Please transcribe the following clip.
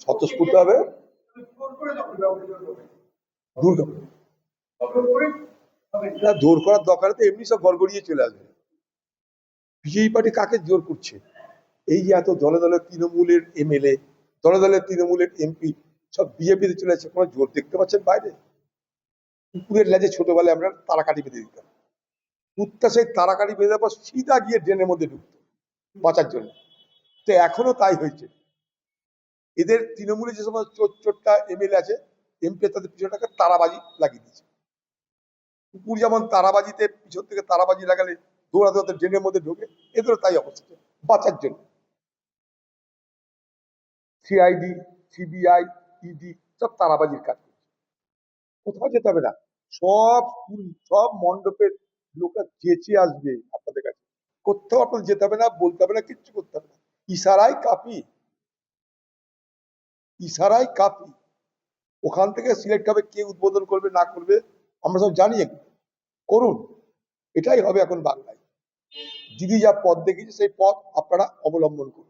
স্বতঃস্ফূর্ত হবে জোর করার দরকার তো এমনি সব গড়গড়িয়ে চলে আসবে। বিজেপি পার্টি কাকে জোর করছে? এই যে এত দলে দলে তৃণমূলের এমএলএ, দলে দলে তৃণমূলের এমপি সব বিজেপিতে চলে আসছে, কোনো জোর দেখতে পাচ্ছেন বাইরে? কুকুরের লেজে ছোটবেলায় আমরা তারাকাঠি বেঁধে দিতাম, কুত্তা সেই তারাকাঠি বেঁধে দেওয়ার পর সিধা গিয়ে ড্রেনের মধ্যে ঢুকতো বাঁচার জন্য। তো এখনো তাই হয়েছে। এদের তৃণমূলে যে সমস্ত চোরটা এমএলএ আছে, এমপি, তাদের পিছনটাকে তারাবাজি লাগিয়ে দিয়েছে। কুকুর যেমন তারাবাজিতে পিছন থেকে তারাবাজি লাগালে দৌড়াতে দৌড়াতে ড্রেনের মধ্যে ঢোকে, এদেরও তাই অবস্থা বাঁচার জন্য। সিআইডি, সিবিআই, ইডি সব তারাবাজির কাজ করছে। কোথাও যেতে হবে না, সব স্কুল, সব মণ্ডপের লোকরা চেঁচে আসবে আপনাদের কাছে। কোথাও আপনাদের যেতে হবে না, বলতে হবে না, কিচ্ছু করতে হবে না। ইশারায় কাফি, ইশারায় কাফি। ওখান থেকে সিলেক্ট হবে কে উদ্বোধন করবে না করবে, আমরা সব জানি। করুন, এটাই হবে এখন বাংলায়। দিদি যা পথ দেখিয়েছে সেই পথ আপনারা অবলম্বন করুন।